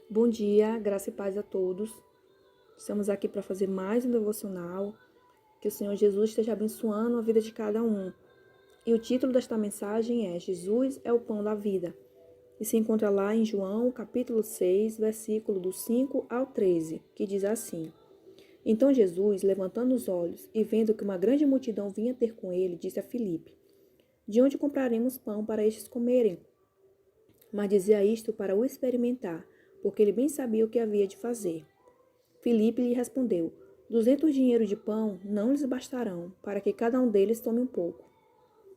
Bom dia, graça e paz a todos. Estamos aqui para fazer mais um devocional. Que o Senhor Jesus esteja abençoando a vida de cada um. E o título desta mensagem é Jesus é o pão da vida. E se encontra lá em João, capítulo 6, versículo do 5 ao 13, que diz assim: Então Jesus, levantando os olhos e vendo que uma grande multidão vinha ter com ele, disse a Filipe: De onde compraremos pão para estes comerem? Mas dizia isto para o experimentar, porque ele bem sabia o que havia de fazer. Filipe lhe respondeu: 200 dinheiros de pão não lhes bastarão, para que cada um deles tome um pouco.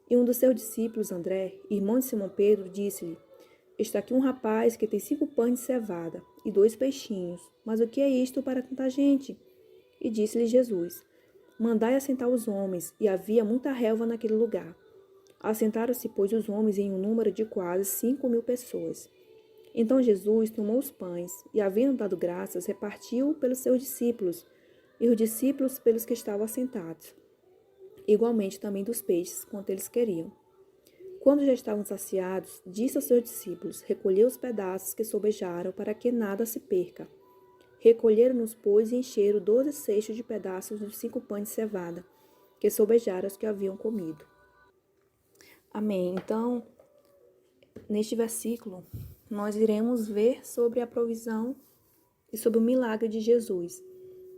E um dos seus discípulos, André, irmão de Simão Pedro, disse-lhe: Está aqui um rapaz que tem 5 pães de cevada e 2 peixinhos, mas o que é isto para tanta gente? E disse-lhe Jesus: Mandai assentar os homens, e havia muita relva naquele lugar. Assentaram-se, pois, os homens em um número de quase 5.000 pessoas. Então Jesus tomou os pães e, havendo dado graças, repartiu pelos seus discípulos e os discípulos pelos que estavam assentados. Igualmente também dos peixes, quanto eles queriam. Quando já estavam saciados, disse aos seus discípulos: Recolhei os pedaços que sobejaram, para que nada se perca. Recolheram-nos, pois, e encheram 12 cestos de pedaços dos 5 pães de cevada, que sobejaram os que haviam comido. Amém. Então, neste versículo, nós iremos ver sobre a provisão e sobre o milagre de Jesus,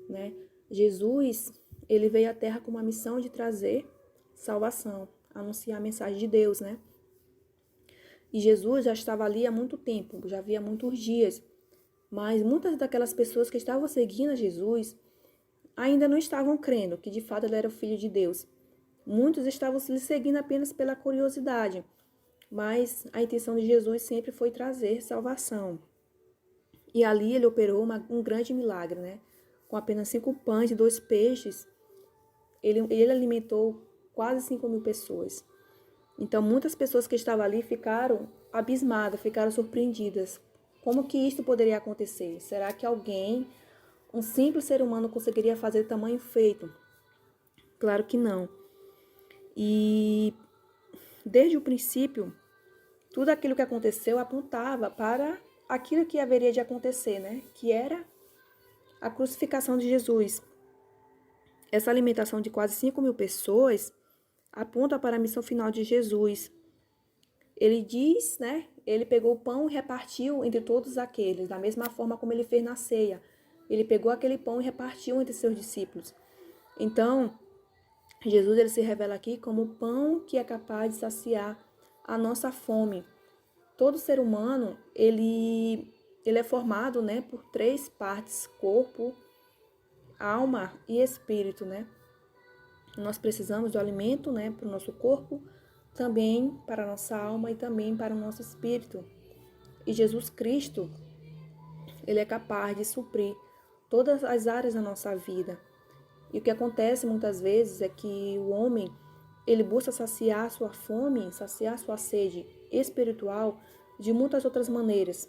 né? Jesus, ele veio à Terra com uma missão de trazer salvação, anunciar a mensagem de Deus, né? E Jesus já estava ali há muito tempo, já havia muitos dias, mas muitas daquelas pessoas que estavam seguindo a Jesus ainda não estavam crendo que de fato ele era o Filho de Deus. Muitos estavam lhe seguindo apenas pela curiosidade, mas a intenção de Jesus sempre foi trazer salvação. E ali ele operou um grande milagre, né? Com apenas 5 pães e 2 peixes, ele alimentou quase 5.000 pessoas. Então, muitas pessoas que estavam ali ficaram abismadas, ficaram surpreendidas. Como que isto poderia acontecer? Será que alguém, um simples ser humano, conseguiria fazer tamanho feito? Claro que não. E desde o princípio, tudo aquilo que aconteceu apontava para aquilo que haveria de acontecer, né? Que era a crucificação de Jesus. Essa alimentação de quase 5.000 pessoas aponta para a missão final de Jesus. Ele diz, né? Ele pegou o pão e repartiu entre todos aqueles, da mesma forma como ele fez na ceia. Ele pegou aquele pão e repartiu entre seus discípulos. Então, Jesus ele se revela aqui como o pão que é capaz de saciar a nossa fome. Todo ser humano, ele é formado, né, por 3 partes: corpo, alma e espírito, né? Nós precisamos do alimento, né, para o nosso corpo, também para a nossa alma e também para o nosso espírito. E Jesus Cristo, ele é capaz de suprir todas as áreas da nossa vida. E o que acontece muitas vezes é que o homem, ele busca saciar sua fome, saciar sua sede espiritual de muitas outras maneiras.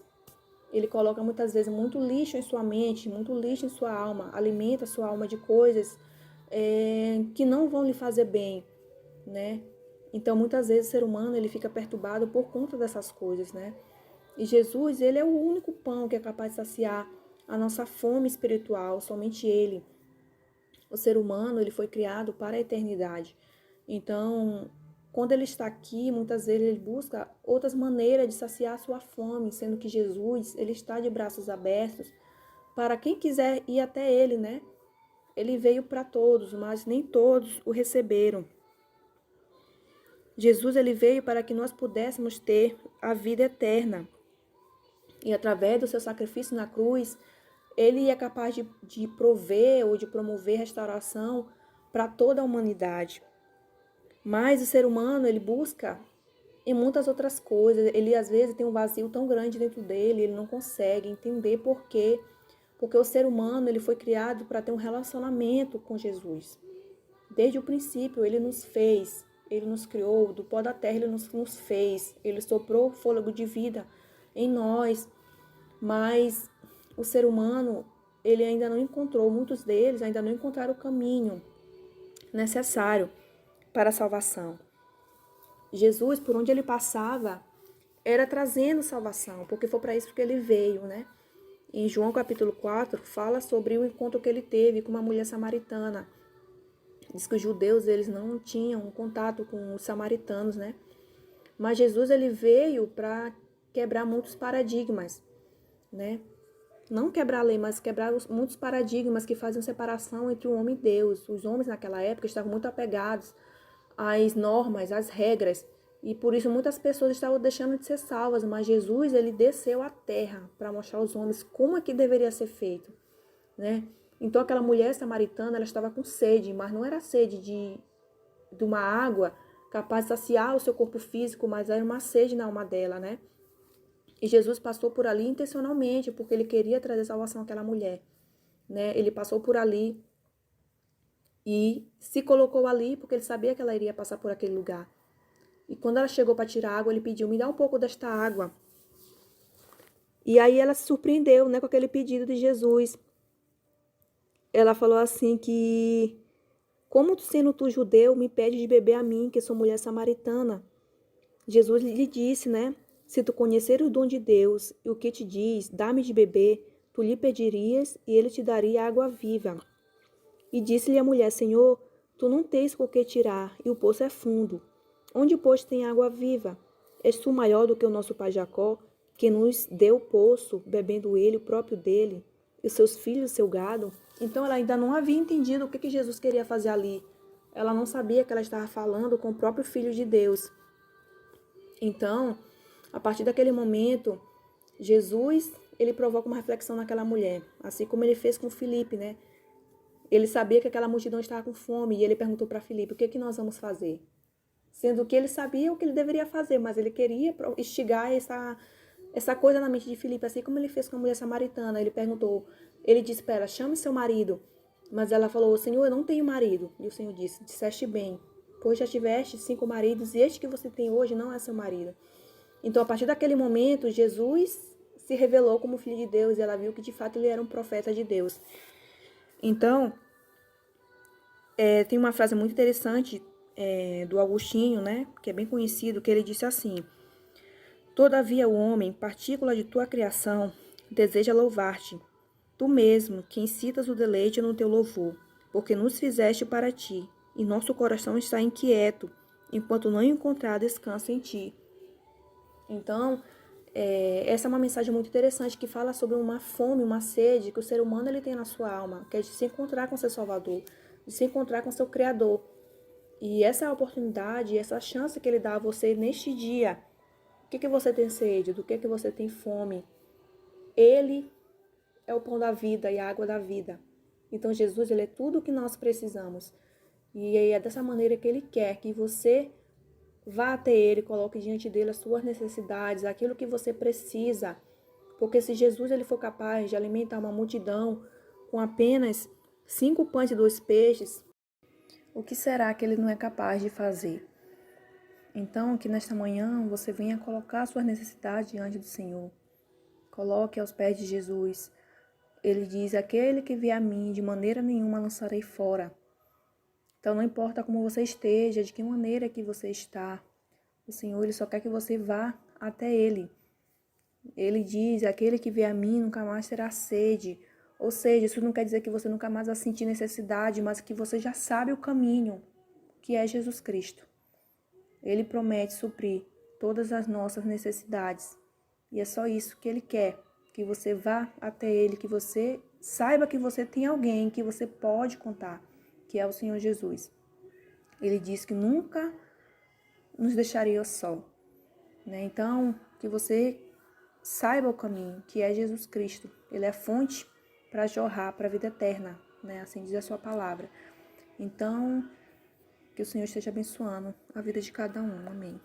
Ele coloca muitas vezes muito lixo em sua mente, muito lixo em sua alma, alimenta sua alma de coisas que não vão lhe fazer bem, né? Então, muitas vezes o ser humano ele fica perturbado por conta dessas coisas, né? E Jesus, ele é o único pão que é capaz de saciar a nossa fome espiritual, somente ele. O ser humano, ele foi criado para a eternidade. Então, quando ele está aqui, muitas vezes ele busca outras maneiras de saciar a sua fome, sendo que Jesus, ele está de braços abertos para quem quiser ir até ele, né? Ele veio para todos, mas nem todos o receberam. Jesus, ele veio para que nós pudéssemos ter a vida eterna. E através do seu sacrifício na cruz, ele é capaz de prover ou de promover restauração para toda a humanidade. Mas o ser humano, ele busca em muitas outras coisas. Ele, às vezes, tem um vazio tão grande dentro dele, ele não consegue entender por quê. Porque o ser humano, ele foi criado para ter um relacionamento com Jesus. Desde o princípio, ele nos fez, ele nos criou, do pó da terra ele nos fez, ele soprou fôlego de vida em nós. Mas o ser humano, ele ainda não encontrou, muitos deles ainda não encontraram o caminho necessário para a salvação. Jesus, por onde ele passava, era trazendo salvação, porque foi para isso que ele veio, né? Em João capítulo 4, fala sobre o encontro que ele teve com uma mulher samaritana. Diz que os judeus, eles não tinham contato com os samaritanos, né? Mas Jesus, ele veio para quebrar muitos paradigmas, né? Não quebrar a lei, mas quebrar muitos paradigmas que faziam separação entre o homem e Deus. Os homens naquela época estavam muito apegados às normas, às regras, e por isso muitas pessoas estavam deixando de ser salvas, mas Jesus, ele desceu à terra para mostrar aos homens como é que deveria ser feito, né? Então aquela mulher samaritana, ela estava com sede, mas não era sede de uma água capaz de saciar o seu corpo físico, mas era uma sede na alma dela, né? E Jesus passou por ali intencionalmente, porque ele queria trazer salvação àquela mulher, né? Ele passou por ali e se colocou ali porque ele sabia que ela iria passar por aquele lugar. E quando ela chegou para tirar água, ele pediu: me dá um pouco desta água. E aí ela se surpreendeu, né, com aquele pedido de Jesus. Ela falou assim que: como sendo tu judeu, me pede de beber a mim, que sou mulher samaritana? Jesus lhe disse, né? Se tu conhecer o dom de Deus e o que te diz, dá-me de beber, tu lhe pedirias e ele te daria água viva. E disse-lhe a mulher: Senhor, tu não tens com que tirar, e o poço é fundo. Onde, pois, tem água viva? És tu maior do que o nosso pai Jacó, que nos deu o poço, bebendo ele, o próprio dele, e os seus filhos, o seu gado? Então ela ainda não havia entendido o que Jesus queria fazer ali. Ela não sabia que ela estava falando com o próprio Filho de Deus. Então, a partir daquele momento, Jesus, ele provoca uma reflexão naquela mulher, assim como ele fez com Filipe, né? Ele sabia que aquela multidão estava com fome e ele perguntou para Filipe: o que nós vamos fazer? Sendo que ele sabia o que ele deveria fazer, mas ele queria instigar essa coisa na mente de Filipe, assim como ele fez com a mulher samaritana. Ele perguntou, ele disse para ela: chame seu marido. Mas ela falou: Senhor, eu não tenho marido. E o Senhor disse: disseste bem, pois já tiveste 5 maridos e este que você tem hoje não é seu marido. Então, a partir daquele momento, Jesus se revelou como Filho de Deus e ela viu que de fato ele era um profeta de Deus. Então, tem uma frase muito interessante do Agostinho, né, que é bem conhecido, que ele disse assim: todavia o homem, partícula de tua criação, deseja louvar-te, tu mesmo, que incitas o deleite no teu louvor, porque nos fizeste para ti, e nosso coração está inquieto, enquanto não encontrar descanso em ti. Então, essa é uma mensagem muito interessante que fala sobre uma fome, uma sede que o ser humano ele tem na sua alma, que é de se encontrar com seu Salvador, de se encontrar com seu Criador. E essa é a oportunidade, essa chance que ele dá a você neste dia. O que você tem sede? Do que você tem fome? Ele é o pão da vida e a água da vida. Então Jesus, ele é tudo o que nós precisamos. E é dessa maneira que ele quer que você vá até ele, coloque diante dele as suas necessidades, aquilo que você precisa. Porque se Jesus ele for capaz de alimentar uma multidão com apenas 5 pães e 2 peixes, o que será que ele não é capaz de fazer? Então, que nesta manhã você venha colocar suas necessidades diante do Senhor. Coloque aos pés de Jesus. Ele diz: aquele que vier a mim, de maneira nenhuma lançarei fora. Então, não importa como você esteja, de que maneira que você está, o Senhor ele só quer que você vá até Ele. Ele diz: aquele que vier a mim nunca mais terá sede. Ou seja, isso não quer dizer que você nunca mais vai sentir necessidade, mas que você já sabe o caminho, que é Jesus Cristo. Ele promete suprir todas as nossas necessidades. E é só isso que Ele quer, que você vá até Ele, que você saiba que você tem alguém que você pode contar, que é o Senhor Jesus. Ele diz que nunca nos deixaria só, né? Então, que você saiba o caminho, que é Jesus Cristo. Ele é a fonte para jorrar para a vida eterna, né? Assim diz a sua palavra. Então, que o Senhor esteja abençoando a vida de cada um. Amém.